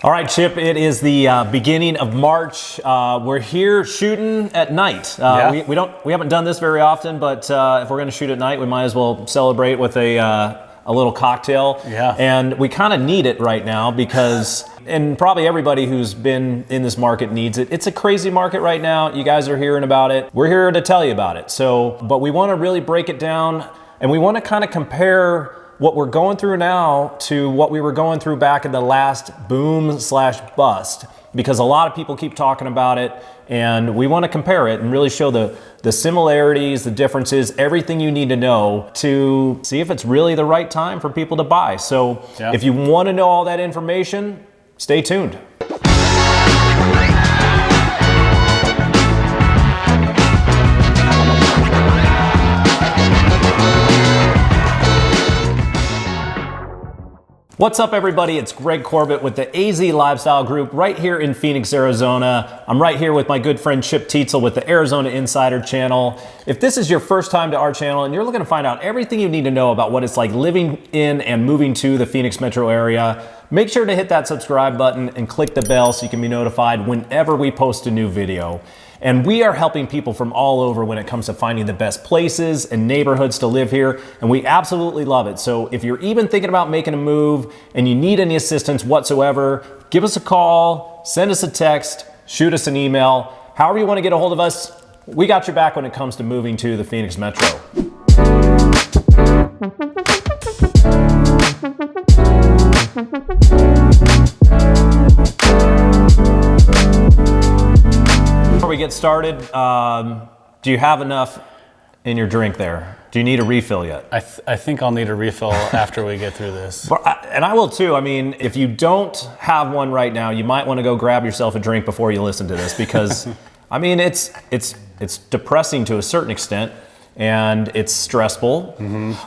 All right, Chip, it is the beginning of March. We're here shooting at night. We haven't done this very often, but if we're going to shoot at night, we might as well celebrate with a little cocktail. Yeah. And we kind of need it right now because, and probably everybody who's been in this market needs it. It's a crazy market right now. You guys are hearing about it. We're here to tell you about it. But we want to really break it down, and we want to kind of compare what we're going through now to what we were going through back in the last boom/bust, because a lot of people keep talking about it, and we want to compare it and really show the similarities, the differences, everything you need to know to see if it's really the right time for people to buy. So if you want to know all that information, stay tuned. What's up, everybody? It's Greg Corbett with the AZ Lifestyle Group right here in Phoenix, Arizona. I'm right here with my good friend Chip Teetsel with the Arizona Insider channel. If this is your first time to our channel and you're looking to find out everything you need to know about what it's like living in and moving to the Phoenix metro area, make sure to hit that subscribe button and click the bell so you can be notified whenever we post a new video. And we are helping people from all over when it comes to finding the best places and neighborhoods to live here, and we absolutely love it. So if you're even thinking about making a move and you need any assistance whatsoever, give us a call, send us a text, shoot us an email. However you want to get a hold of us, we got your back when it comes to moving to the Phoenix metro. Before we get started, do you have enough in your drink there? Do you need a refill yet? I think I'll need a refill after we get through this. And I will too. I mean, if you don't have one right now, you might want to go grab yourself a drink before you listen to this, because I mean, it's depressing to a certain extent, and it's stressful,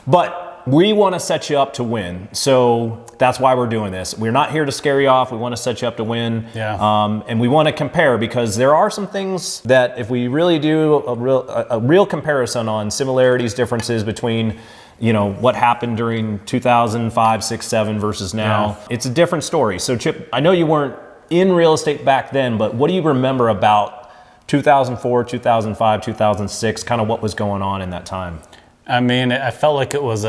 but we want to set you up to win. So that's why we're doing this. We're not here to scare you off. We want to set you up to win. And we want to compare, because there are some things that if we really do a real comparison on similarities, differences between, you know, what happened during 2005, 6, 7 versus now, it's a different story. So Chip, I know you weren't in real estate back then, but what do you remember about 2004, 2005, 2006, kind of what was going on in that time? I mean, I felt like it was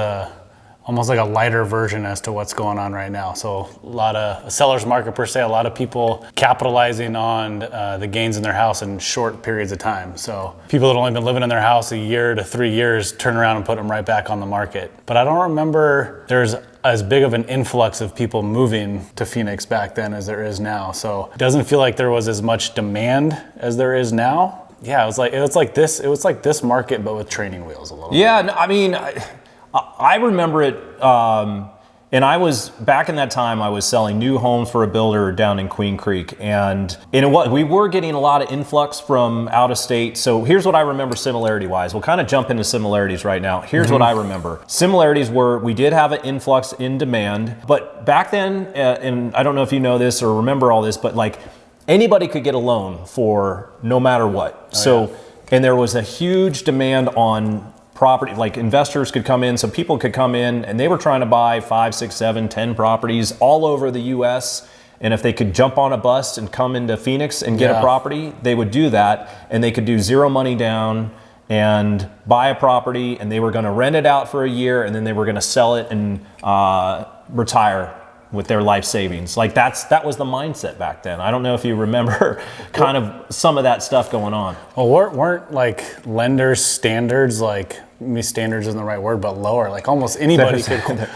almost like a lighter version as to what's going on right now. So a lot of a seller's market per se, a lot of people capitalizing on the gains in their house in short periods of time. So people that only been living in their house a year to 3 years turn around and put them right back on the market. But I don't remember there's as big of an influx of people moving to Phoenix back then as there is now. So it doesn't feel like there was as much demand as there is now. Yeah, it was like this market, but with training wheels a little bit. Yeah, no, I mean, I remember it, and I was, back in that time, I was selling new homes for a builder down in Queen Creek, and we were getting a lot of influx from out of state. So here's what I remember similarity-wise. We'll kind of jump into similarities right now. Here's what I remember. Similarities were, we did have an influx in demand, but back then, and I don't know if you know this or remember all this, but like, anybody could get a loan for no matter what. And there was a huge demand on property, like investors could come in, so people could come in and they were trying to buy 5, 6, 7, 10 properties all over the US. And if they could jump on a bus and come into Phoenix and get a property, they would do that, and they could do zero money down and buy a property, and they were going to rent it out for a year, and then they were going to sell it and retire with their life savings. Like that was the mindset back then. I don't know if you remember kind of some of that stuff going on. Well, weren't like lenders standards, like, maybe standards isn't the right word, but lower, like almost anybody could.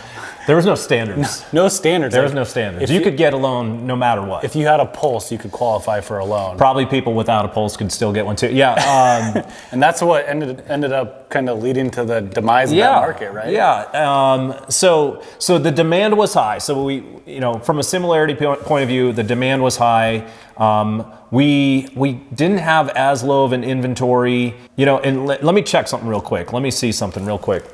There was no standards. No standards. There was no standards. You could get a loan no matter what. If you had a pulse, you could qualify for a loan. Probably people without a pulse could still get one too. Yeah. And that's what ended up kind of leading to the demise of that market, right? Yeah. So the demand was high. So we, from a similarity point of view, the demand was high. We didn't have as low of an inventory, and let me check something real quick. Let me see something real quick.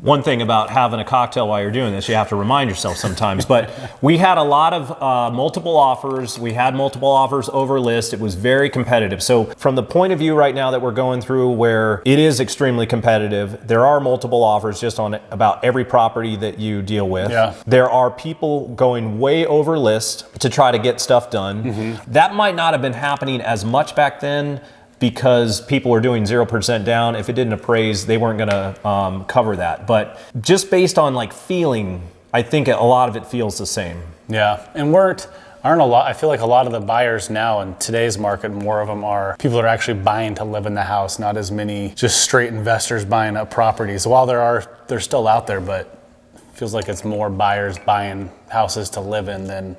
One thing about having a cocktail while you're doing this, you have to remind yourself sometimes. But we had a lot of multiple offers. We had multiple offers over list. It was very competitive. So from the point of view right now that we're going through where it is extremely competitive, there are multiple offers just on about every property that you deal with. Yeah. There are people going way over list to try to get stuff done. That might not have been happening as much back then, because people were doing 0% down. If it didn't appraise, they weren't gonna cover that. But just based on like feeling, I think a lot of it feels the same. Yeah, and aren't a lot. I feel like a lot of the buyers now in today's market, more of them are people that are actually buying to live in the house, not as many just straight investors buying up properties. While they're still out there, but it feels like it's more buyers buying houses to live in than,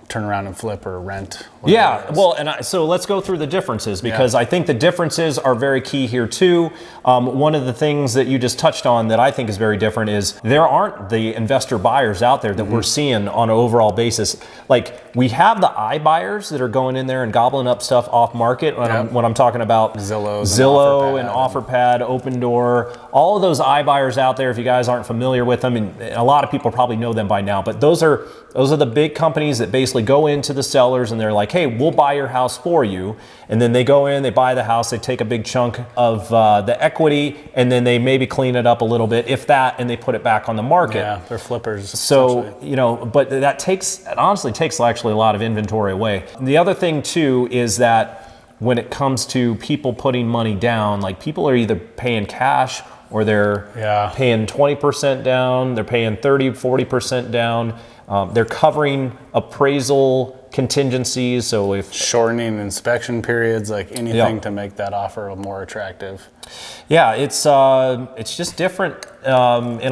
turn around and flip or rent. Yeah, well, so let's go through the differences, because I think the differences are very key here too. One of the things that you just touched on that I think is very different is there aren't the investor buyers out there that we're seeing on an overall basis. Like, we have the iBuyers that are going in there and gobbling up stuff off market. When I'm talking about Zillow and OfferPad, Open Door, all of those iBuyers out there. If you guys aren't familiar with them, and a lot of people probably know them by now, but those are the big companies that basically go into the sellers and they're like, hey, we'll buy your house for you. And then they go in, they buy the house, they take a big chunk of the equity, and then they maybe clean it up a little bit, if that, and they put it back on the market. Yeah, they're flippers. So, but that honestly takes actually a lot of inventory away. The other thing too is that when it comes to people putting money down, like, people are either paying cash or they're paying 20% down, they're paying 30, 40% down. They're covering appraisal contingencies, so if shortening inspection periods, like anything to make that offer more attractive. Yeah, it's just different in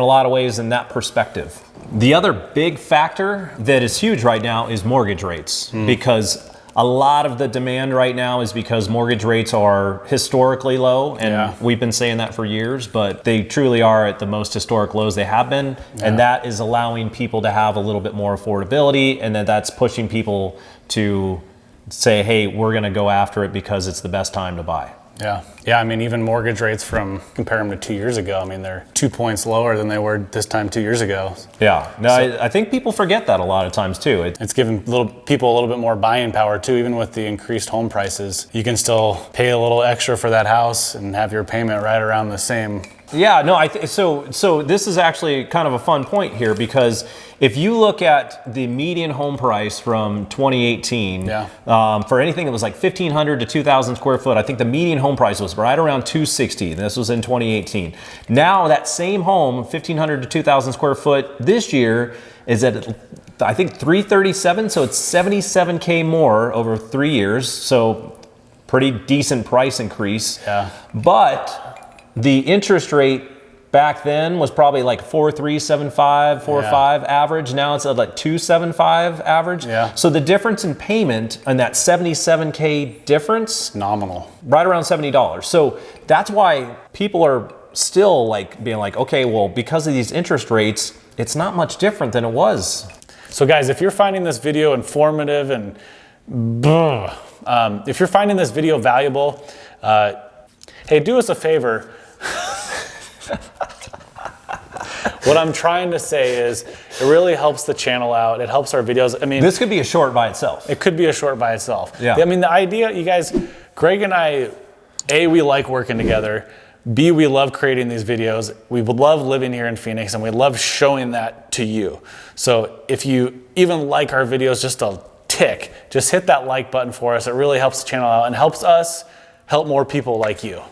a lot of ways in that perspective. The other big factor that is huge right now is mortgage rates, because a lot of the demand right now is because mortgage rates are historically low, and we've been saying that for years, but they truly are at the most historic lows they have been, and that is allowing people to have a little bit more affordability, and that's pushing people to say, hey, we're going to go after it because it's the best time to buy. Yeah. I mean, even mortgage rates compare them to 2 years ago. I mean, they're 2 points lower than they were this time 2 years ago. Yeah. No, I think people forget that a lot of times too. It's giving people a little bit more buying power too. Even with the increased home prices, you can still pay a little extra for that house and have your payment right around the same. Yeah, no, so this is actually kind of a fun point here, because if you look at the median home price from 2018, for anything that was like 1,500 to 2,000 square foot, I think the median home price was right around 260. This was in 2018. Now that same home, 1,500 to 2,000 square foot this year, is at, I think, 337. So it's 77K more over 3 years. So pretty decent price increase. Yeah. But the interest rate back then was probably like 4.375, 4.5 average. Now it's at like 2.75 average. Yeah. So the difference in payment and that 77K difference, nominal, right around $70. So that's why people are still like being like, okay, well, because of these interest rates, it's not much different than it was. So guys, if you're finding this video informative and if you're finding this video valuable, hey, do us a favor. What I'm trying to say is it really helps the channel out. It helps our videos. I mean, this could be a short by itself. It could be a short by itself. Yeah. I mean, the idea, you guys, Greg and I, A, we like working together. B, we love creating these videos. We love living here in Phoenix, and we love showing that to you. So if you even like our videos just a tick, just hit that like button for us. It really helps the channel out and helps us help more people like you.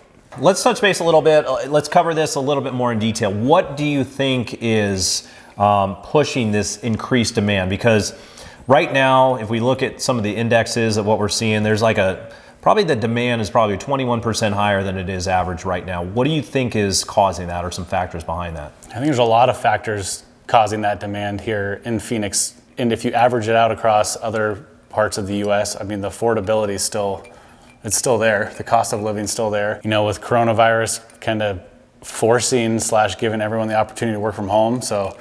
Let's touch base a little bit. Let's cover this a little bit more in detail. What do you think is pushing this increased demand? Because right now, if we look at some of the indexes of what we're seeing, there's like probably the demand is probably 21% higher than it is average right now. What do you think is causing that, or some factors behind that? I think there's a lot of factors causing that demand here in Phoenix. And if you average it out across other parts of the US, I mean, the affordability is still there. The cost of living is still there. You know, with coronavirus kind of forcing / giving everyone the opportunity to work from home. So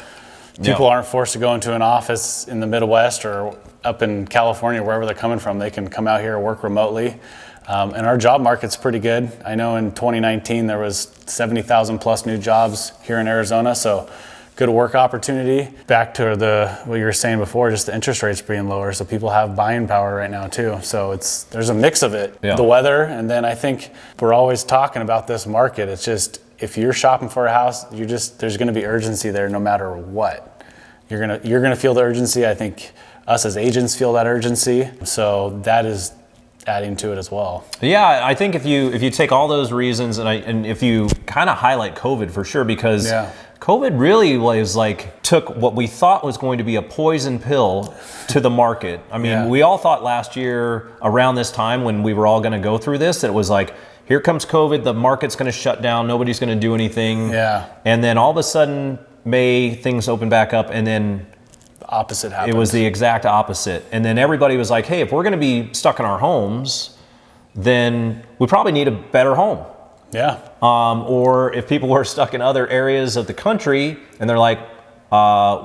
people aren't forced to go into an office in the Midwest or up in California, wherever they're coming from. They can come out here and work remotely. And our job market's pretty good. I know in 2019 there was 70,000 plus new jobs here in Arizona, so good work opportunity. Back to what you were saying before, just the interest rates being lower, so people have buying power right now too. So there's a mix of it, the weather, and then I think we're always talking about this market. It's just, if you're shopping for a house, there's going to be urgency there no matter what. You're gonna feel the urgency. I think us as agents feel that urgency, so that is adding to it as well. Yeah, I think if you take all those reasons and if you kind of highlight COVID for sure, because COVID really was took what we thought was going to be a poison pill to the market. I mean, we all thought last year around this time when we were all going to go through this, that it was like, here comes COVID, the market's going to shut down, nobody's going to do anything. Yeah. And then all of a sudden, May, things open back up, and then opposite happened. It was the exact opposite. And then everybody was like, hey, if we're going to be stuck in our homes, then we probably need a better home. Yeah. Or if people were stuck in other areas of the country and they're like,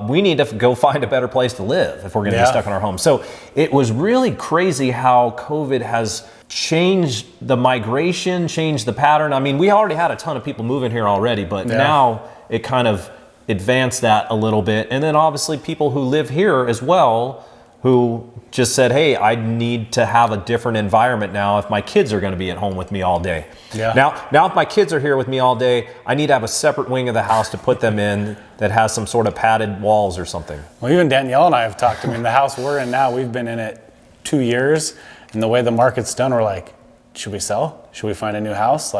we need to go find a better place to live if we're going to be stuck in our homes. So it was really crazy how COVID has changed the migration, changed the pattern. I mean, we already had a ton of people moving here already, but now it kind of advance that a little bit. And then obviously people who live here as well, who just said, hey, I need to have a different environment now if my kids are going to be at home with me all day. Yeah. Now if my kids are here with me all day, I need to have a separate wing of the house to put them in that has some sort of padded walls or something. Well, even Danielle and I have talked. I mean, the house we're in now, we've been in it 2 years, and the way the market's done, we're like, should we sell? Should we find a new house?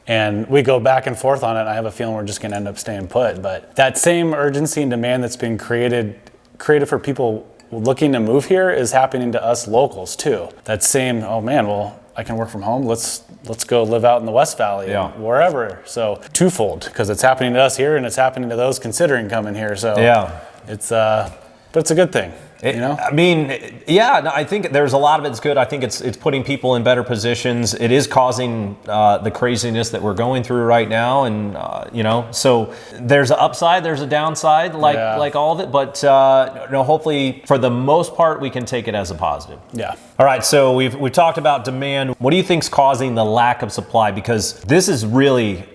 And we go back and forth on it. And I have a feeling we're just going to end up staying put. But that same urgency and demand that's been created for people looking to move here is happening to us locals too. That same, oh man, well, I can work from home. Let's go live out in the West Valley and wherever. So twofold, because it's happening to us here and it's happening to those considering coming here. So it's but it's a good thing. I mean, I think there's a lot of it's good. I think it's putting people in better positions. It is causing the craziness that we're going through right now, and so there's an upside, there's a downside, like all of it. But hopefully, for the most part, we can take it as a positive. Yeah. All right. So we've talked about demand. What do you think's causing the lack of supply? Because this is really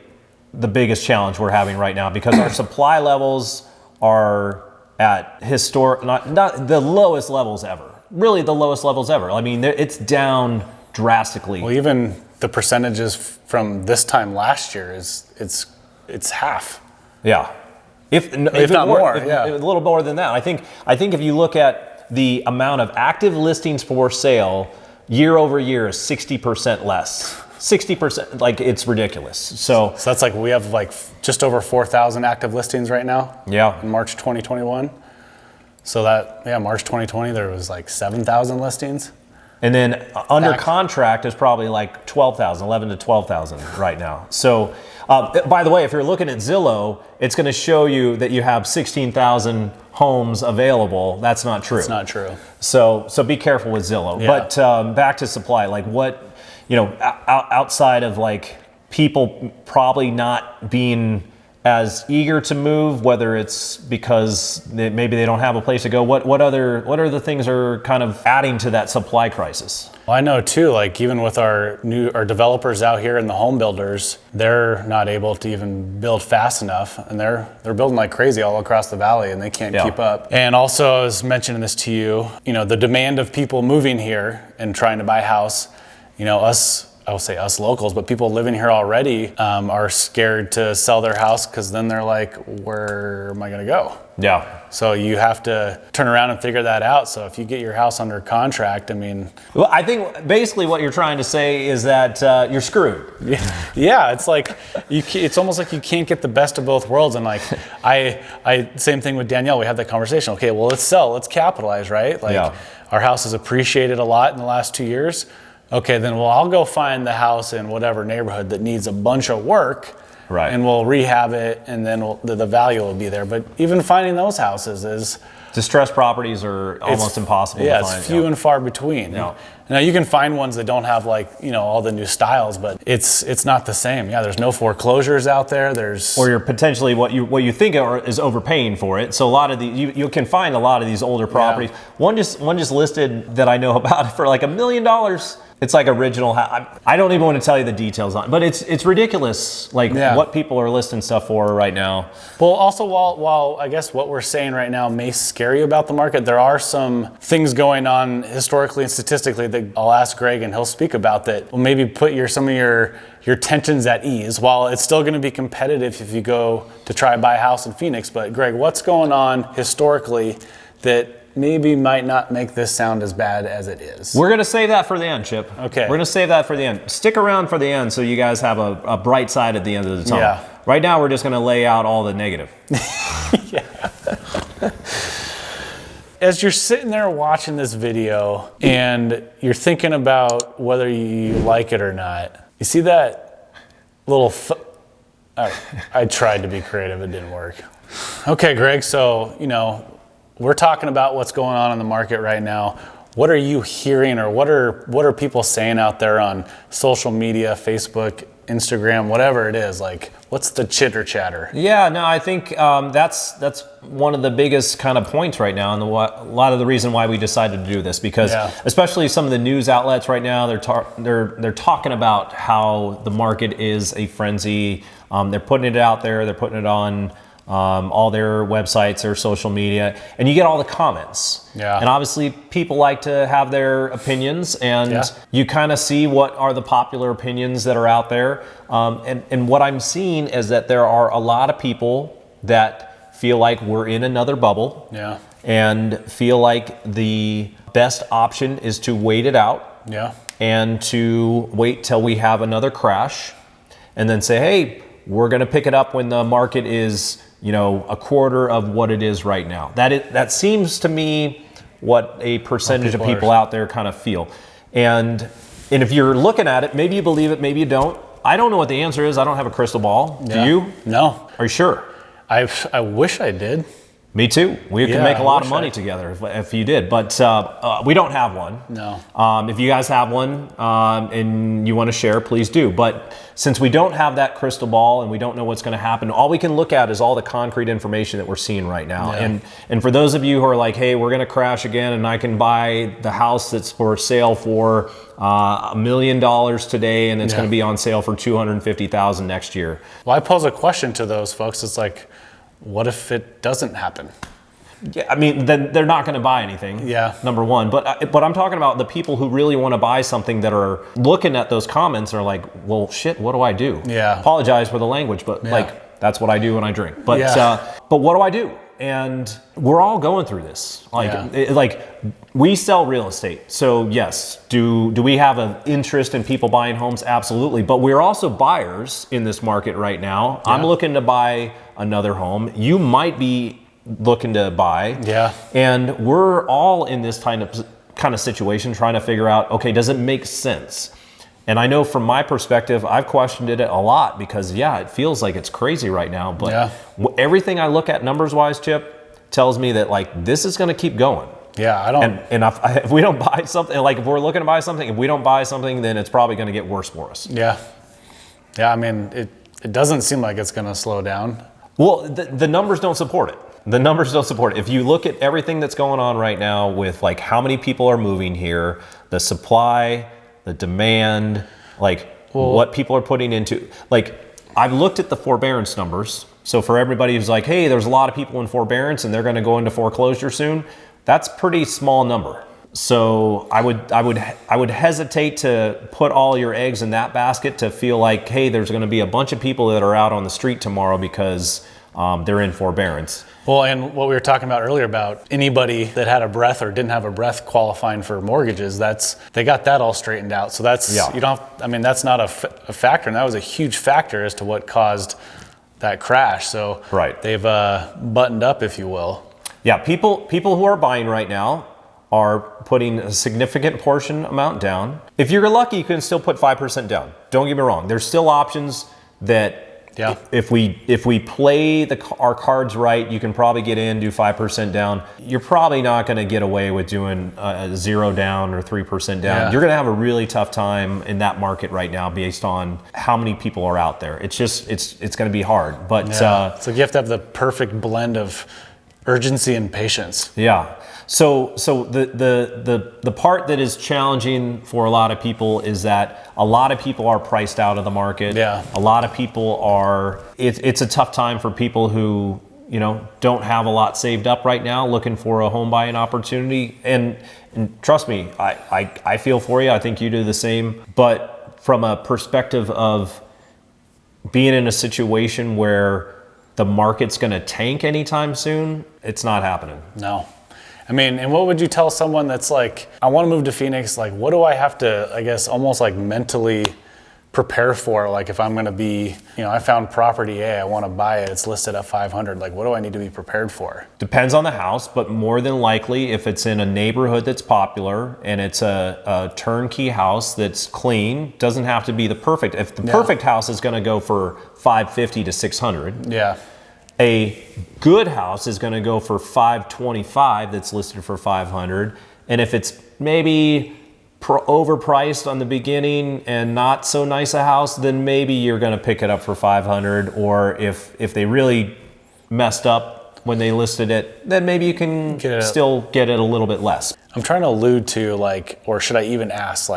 the biggest challenge we're having right now, because our supply levels are at historic, not the lowest levels ever. Really, the lowest levels ever. I mean, it's down drastically. Well, even the percentages from this time last year it's half. Yeah, if not more. A little more than that. I think if you look at the amount of active listings for sale year over year is 60% less. 60%, it's ridiculous. So that's we have just over 4,000 active listings right now. Yeah. In March 2021. So March 2020 there was 7,000 listings. And then under contract is probably 12,000, 11 to 12,000 right now. So by the way, if you're looking at Zillow, it's going to show you that you have 16,000 homes available. That's not true. It's not true. So be careful with Zillow. Yeah. But back to supply, what outside of people probably not being as eager to move, whether it's because maybe they don't have a place to go, what other the things are kind of adding to that supply crisis? Well, I know too, even with our developers out here and the home builders, they're not able to even build fast enough, and they're building like crazy all across the valley, and they can't keep up. And also, I was mentioning this to you, the demand of people moving here and trying to buy a house, I will say us locals, but people living here already are scared to sell their house because then they're like, where am I going to go? Yeah. So you have to turn around and figure that out. So if you get your house under contract, Well, I think basically what you're trying to say is that you're screwed. Yeah, it's it's almost like you can't get the best of both worlds. And I same thing with Danielle. We had that conversation. Okay, well, let's sell, let's capitalize, right? Our house has appreciated a lot in the last 2 years. Okay, then I'll go find the house in whatever neighborhood that needs a bunch of work, right? And we'll rehab it, and then the value will be there. But even finding those houses is... Distressed properties are almost impossible to find. Yeah, it's few and far between. Yeah. Now you can find ones that don't have all the new styles, but it's not the same. Yeah, there's no foreclosures out there. Or you're potentially what you think is overpaying for it. So a lot of you can find a lot of these older properties. Yeah. One just listed that I know about for $1 million. It's like original. I don't even want to tell you the details on it, but it's ridiculous, like what people are listing stuff for right now. Well, also, while I guess what we're saying right now may scare you about the market, there are some things going on historically and statistically that I'll ask Greg and he'll speak about that will maybe put some of your tensions at ease. While it's still going to be competitive if you go to try and buy a house in Phoenix, but Greg, what's going on historically that maybe might not make this sound as bad as it is? We're going to save that for the end, Chip. Okay. We're going to save that for the end. Stick around for the end so you guys have a bright side at the end of the tunnel. Yeah. Right now, we're just going to lay out all the negative. As you're sitting there watching this video and you're thinking about whether you like it or not, you see that little... I tried to be creative, it didn't work. Okay, Greg, so, we're talking about what's going on in the market right now. What are you hearing, or what are people saying out there on social media, Facebook, Instagram, whatever it is? Like, what's the chitter chatter? Yeah, no, I think that's one of the biggest kind of points right now, and a lot of the reason why we decided to do this, because especially some of the news outlets right now, they're talking about how the market is a frenzy. They're putting it out there. They're putting it on all their websites, their social media, and you get all the comments. Yeah. And obviously people like to have their opinions, and you kind of see what are the popular opinions that are out there. And what I'm seeing is that there are a lot of people that feel like we're in another bubble. Yeah. And feel like the best option is to wait it out. Yeah. And to wait till we have another crash and then say, hey, we're going to pick it up when the market is, a quarter of what it is right now. That seems to me what a percentage of people out there kind of feel. And if you're looking at it, maybe you believe it, maybe you don't. I don't know what the answer is. I don't have a crystal ball. Do you? No. Are you sure? I wish I did. Me too. We could make a lot of money together if you did, but we don't have one. No. If you guys have one and you want to share, please do. But since we don't have that crystal ball and we don't know what's going to happen, all we can look at is all the concrete information that we're seeing right now. Yeah. And for those of you who are like, hey, we're going to crash again and I can buy the house that's for sale for $1 million today and it's going to be on sale for $250,000 next year. Well, I pose a question to those folks. It's like, what if it doesn't happen? Yeah, I mean, then they're not going to buy anything. Yeah. Number one, but I'm talking about the people who really want to buy something that are looking at those comments and are like, well, shit, what do I do? Yeah. Apologize for the language, but like that's what I do when I drink. But but what do I do? And we're all going through this. Like we sell real estate, so yes. Do we have an interest in people buying homes? Absolutely. But we're also buyers in this market right now. Yeah. I'm looking to buy another home. You might be looking to buy. Yeah. And we're all in this kind of situation trying to figure out, okay, does it make sense? And I know from my perspective, I've questioned it a lot because it feels like it's crazy right now. But everything I look at numbers-wise, Chip, tells me that like this is going to keep going. Yeah, I don't. And if we don't buy something, like if we're looking to buy something, if we don't buy something, then it's probably going to get worse for us. Yeah. Yeah, I mean, it doesn't seem like it's going to slow down. Well, the numbers don't support it. The numbers don't support it. If you look at everything that's going on right now with like how many people are moving here, the supply, the demand, like what people are putting into, like I've looked at the forbearance numbers. So for everybody who's like, hey, there's a lot of people in forbearance and they're going to go into foreclosure soon, that's a pretty small number. So I would hesitate to put all your eggs in that basket to feel like, hey, there's going to be a bunch of people that are out on the street tomorrow because they're in forbearance. Well, and what we were talking about earlier about anybody that had a breath or didn't have a breath qualifying for mortgages, they got that all straightened out. So that's that's not a factor, and that was a huge factor as to what caused that crash. So they've buttoned up, if you will. Yeah, people who are buying right now are putting a significant portion amount down. If you're lucky, you can still put 5% down. Don't get me wrong. There's still options that if we play our cards right, you can probably get in, do 5% down. You're probably not going to get away with doing 0 down or 3% down. Yeah. You're going to have a really tough time in that market right now based on how many people are out there. It's just, it's going to be hard. But so you have to have the perfect blend of urgency and patience. Yeah. So the part that is challenging for a lot of people is that a lot of people are priced out of the market. Yeah. A lot of people are. It's a tough time for people who don't have a lot saved up right now, looking for a home buying opportunity. And trust me, I feel for you. I think you do the same. But from a perspective of being in a situation where the market's going to tank anytime soon, it's not happening. No. I mean, and what would you tell someone that's like, I want to move to Phoenix, like what do I have to, I guess, almost like mentally prepare for? Like if I'm going to be, I found property A, I want to buy it, it's listed at 500, like what do I need to be prepared for? Depends on the house, but more than likely if it's in a neighborhood that's popular and it's a turnkey house that's clean, doesn't have to be the perfect. If the perfect house is going to go for 550 to 600. Yeah. A good house is going to go for 525 that's listed for 500. And if it's maybe overpriced on the beginning and not so nice a house, then maybe you're going to pick it up for 500. Or if they really messed up when they listed it, then maybe you can still get it a little bit less. I'm trying to allude to or should I even ask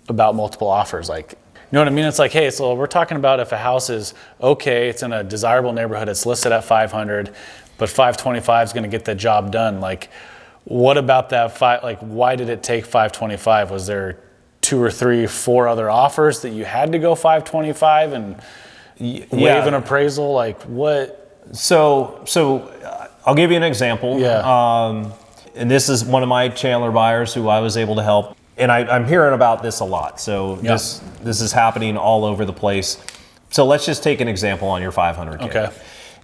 about multiple offers? You know what I mean? It's like, hey, so we're talking about if a house is okay, it's in a desirable neighborhood, it's listed at 500, but 525 is going to get the job done. What about that why did it take 525? Was there 2 or 3, 4 other offers that you had to go 525 and waive an appraisal? What? So I'll give you an example. Yeah. And this is one of my Chandler buyers who I was able to help. And I'm hearing about this a lot. So this is happening all over the place. So let's just take an example on your 500K. Okay.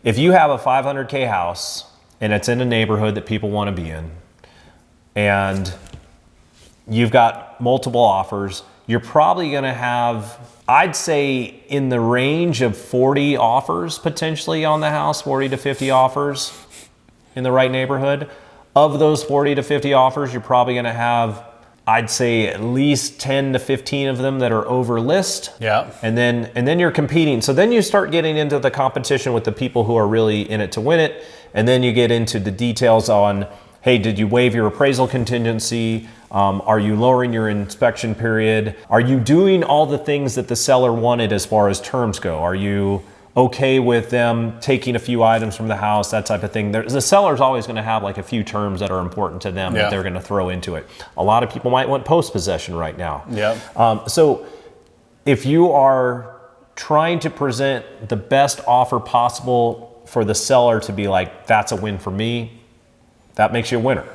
If you have a 500K house and it's in a neighborhood that people want to be in, and you've got multiple offers, you're probably going to have, I'd say, in the range of 40 offers potentially on the house, 40 to 50 offers in the right neighborhood. Of those 40 to 50 offers, you're probably going to have, I'd say, at least 10 to 15 of them that are over list. Yeah. And then you're competing. So then you start getting into the competition with the people who are really in it to win it. And then you get into the details on, hey, did you waive your appraisal contingency? Are you lowering your inspection period? Are you doing all the things that the seller wanted as far as terms go? Are you okay with them taking a few items from the house, that type of thing? The seller's always going to have a few terms that are important to them that they're going to throw into it. A lot of people might want post-possession right now. Yeah. So if you are trying to present the best offer possible for the seller to be like, that's a win for me, that makes you a winner.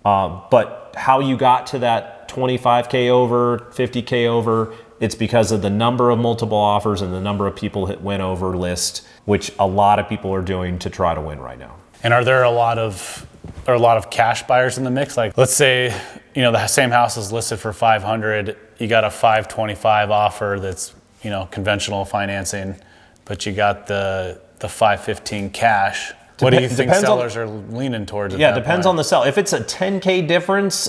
But how you got to that 25K over, 50K over, it's because of the number of multiple offers and the number of people that went over list, which a lot of people are doing to try to win right now. And are there a lot of cash buyers in the mix? Let's say, the same house is listed for 500, you got a 525 offer that's, conventional financing, but you got the 515 cash. What do you think sellers are leaning towards? Depends on the sell. If it's a 10K difference,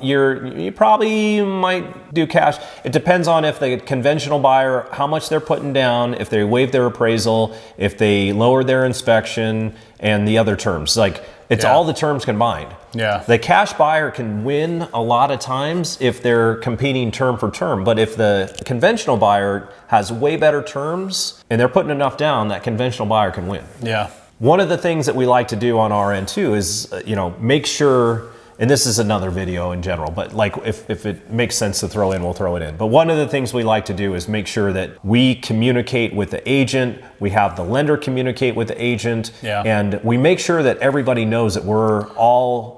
you probably might do cash. It depends on if the conventional buyer, how much they're putting down, if they waive their appraisal, if they lower their inspection, and the other terms. It's all the terms combined. Yeah. The cash buyer can win a lot of times if they're competing term for term. But if the conventional buyer has way better terms and they're putting enough down, that conventional buyer can win. Yeah. One of the things that we like to do on our end too is, make sure, and this is another video in general, but if it makes sense to throw in, we'll throw it in. But one of the things we like to do is make sure that we communicate with the agent, we have the lender communicate with the agent, and we make sure that everybody knows that we're all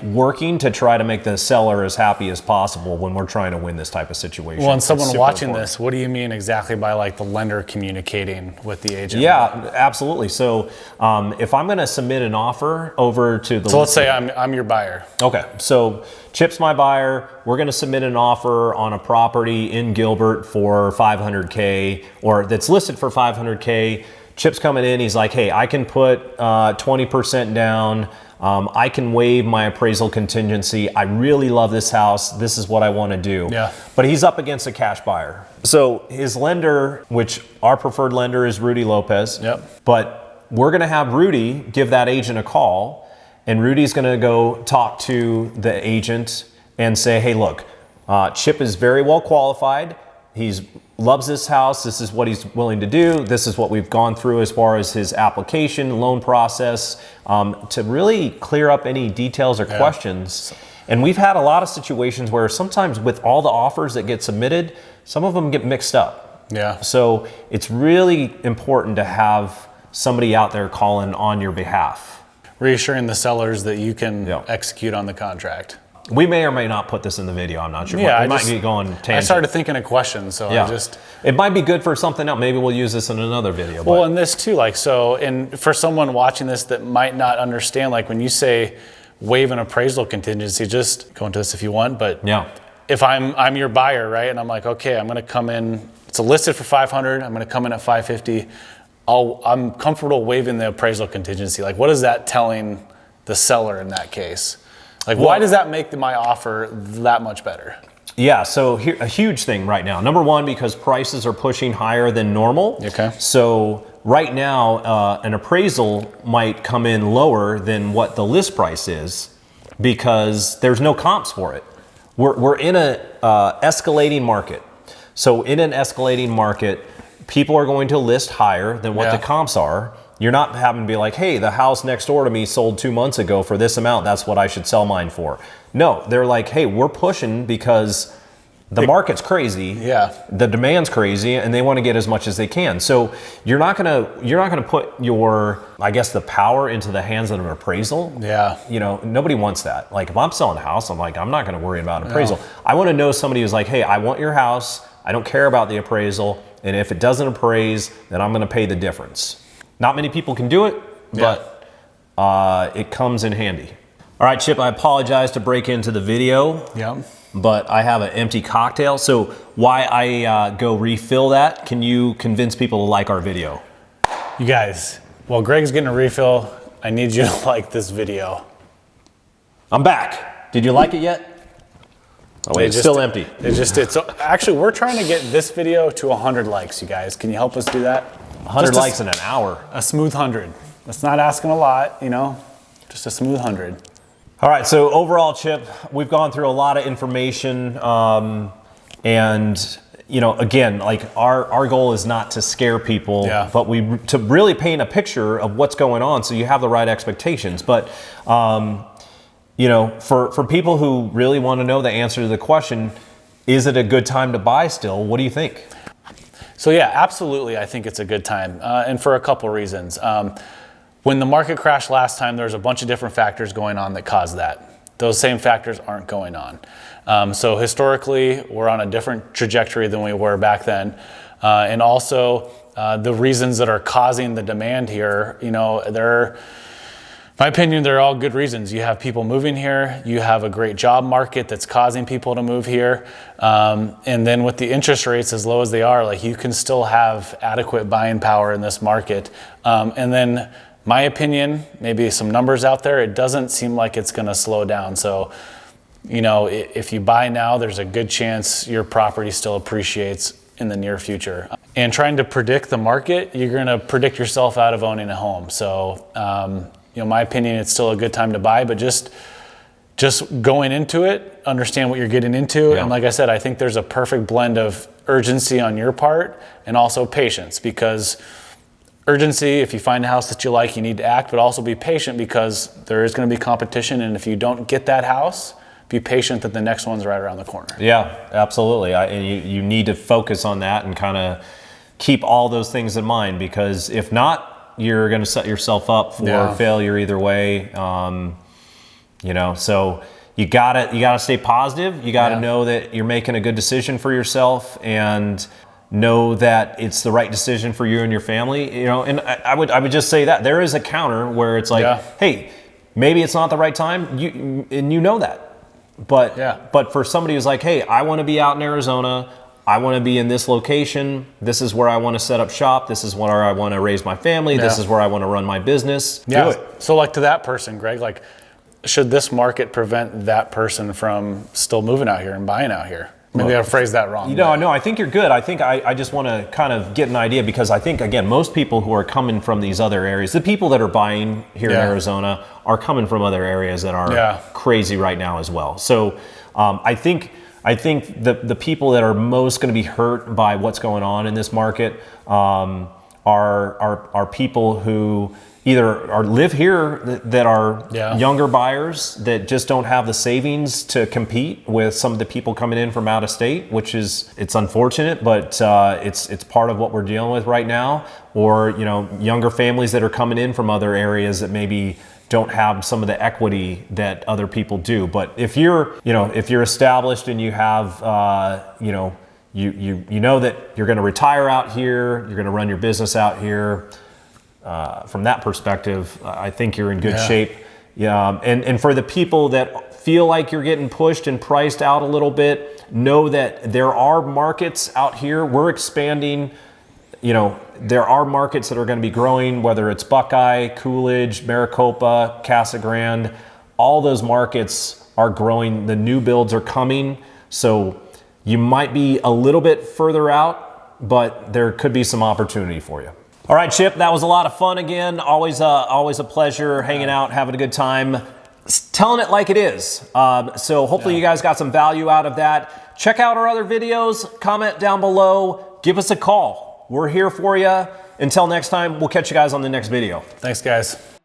working to try to make the seller as happy as possible when we're trying to win this type of situation. Well, and someone watching this, what do you mean exactly by the lender communicating with the agent? Yeah, absolutely. So if I'm going to submit an offer over to the... So let's say I'm your buyer. Okay, so Chip's my buyer. We're going to submit an offer on a property in Gilbert for 500K, or that's listed for 500K. Chip's coming in, he's like, hey, I can put 20% down. I can waive my appraisal contingency. I really love this house. This is what I want to do. Yeah. But he's up against a cash buyer. So his lender, which our preferred lender is Rudy Lopez. Yep. But we're going to have Rudy give that agent a call, and Rudy's going to go talk to the agent and say, hey, look, Chip is very well qualified. He loves this house. This is what he's willing to do. This is what we've gone through as far as his application, loan process, to really clear up any details or questions. And we've had a lot of situations where sometimes with all the offers that get submitted, some of them get mixed up. Yeah. So it's really important to have somebody out there calling on your behalf. Reassuring the sellers that you can execute on the contract. We may or may not put this in the video. I'm not sure. Yeah, we might be going tangent. I started thinking of questions, so it might be good for something else. Maybe we'll use this in another video. Well, and this too, like, so, and for someone watching this that might not understand, like when you say waive an appraisal contingency, just go into this if you want, but if I'm your buyer, right, and I'm like, okay, I'm going to come in, it's listed for 500, I'm going to come in at 550. I'm comfortable waiving the appraisal contingency. Like, what is that telling the seller in that case? Like, why does that make my offer that much better? Yeah, so here, a huge thing right now. Number one, because prices are pushing higher than normal. Okay. So right now, an appraisal might come in lower than what the list price is because there's no comps for it. We're in a escalating market. So in an escalating market, people are going to list higher than what the comps are. You're not having to be like, hey, the house next door to me sold 2 months ago for this amount. That's what I should sell mine for. No, they're like, hey, we're pushing because the market's crazy. The demand's crazy, and they want to get as much as they can. So you're not gonna put your, I guess, the power into the hands of an appraisal. You know, nobody wants that. Like if I'm selling a house, I'm like, I'm not gonna worry about an appraisal. I want to know somebody who's like, hey, I want your house. I don't care about the appraisal, and if it doesn't appraise, then I'm gonna pay the difference. Not many people can do it, but it comes in handy. All right, Chip, I apologize to break into the video, but I have an empty cocktail. So why I go refill that, can you convince people to like our video? You guys, while Greg's getting a refill, I need you to like this video. I'm back. Did you like it yet? Oh wait, it's still empty. It's actually, we're trying to get this video to 100 likes, you guys. Can you help us do that? 100 likes in an hour. A smooth 100. That's not asking a lot, you know, just a smooth 100. All right, so overall, Chip, we've gone through a lot of information, and you know, again, like our goal is not to scare people, but to really paint a picture of what's going on, so you have the right expectations. But you know, for people who really want to know the answer to the question, is it a good time to buy still? What do you think? So yeah, absolutely. I think it's a good time, and for a couple reasons. When the market crashed last time, there was a bunch of different factors going on that caused that. Those same factors aren't going on. So historically, we're on a different trajectory than we were back then. And also, the reasons that are causing the demand here, you know, my opinion, they're all good reasons. You have people moving here. You have a great job market that's causing people to move here. And then with the interest rates as low as they are, like you can still have adequate buying power in this market. And then my opinion, maybe some numbers out there, it doesn't seem like it's going to slow down. So, you know, if you buy now, there's a good chance your property still appreciates in the near future. And trying to predict the market, you're going to predict yourself out of owning a home. So, you know, my opinion, it's still a good time to buy, but just going into it, understand what you're getting into. And like I said, I think there's a perfect blend of urgency on your part and also patience, because urgency, if you find a house that you like, you need to act, but also be patient because there is going to be competition. And if you don't get that house, be patient that the next one's right around the corner. Yeah, absolutely. You need to focus on that and kind of keep all those things in mind, because if not, you're going to set yourself up for failure either way. You know, so you gotta stay positive. You gotta know that you're making a good decision for yourself, and know that it's the right decision for you and your family. You know, and I would just say that there is a counter where it's like, hey, maybe it's not the right time. You know that, but for somebody who's like, hey, I want to be out in Arizona. I want to be in this location. This is where I want to set up shop. This is where I want to raise my family. This is where I want to run my business. Do it. So like to that person, Greg, like, should this market prevent that person from still moving out here and buying out here? Maybe I phrased that wrong. No, I think you're good. I think I just want to kind of get an idea, because I think, again, most people who are coming from these other areas, the people that are buying here in Arizona are coming from other areas that are crazy right now as well. So I think the people that are most going to be hurt by what's going on in this market are people who either live here that are younger buyers that just don't have the savings to compete with some of the people coming in from out of state, which it's unfortunate, but it's part of what we're dealing with right now. Or, younger families that are coming in from other areas that maybe don't have some of the equity that other people do. But if you're established and you have, you know that you're going to retire out here, you're going to run your business out here. From that perspective, I think you're in good shape. And for the people that feel like you're getting pushed and priced out a little bit, know that there are markets out here. We're expanding. There are markets that are going to be growing, whether it's Buckeye, Coolidge, Maricopa, Casa Grande. All those markets are growing. The new builds are coming. So you might be a little bit further out, but there could be some opportunity for you. All right, Chip, that was a lot of fun again. Always a pleasure hanging out, having a good time, telling it like it is. So hopefully you guys got some value out of that. Check out our other videos, comment down below, give us a call. We're here for you. Until next time, we'll catch you guys on the next video. Thanks, guys.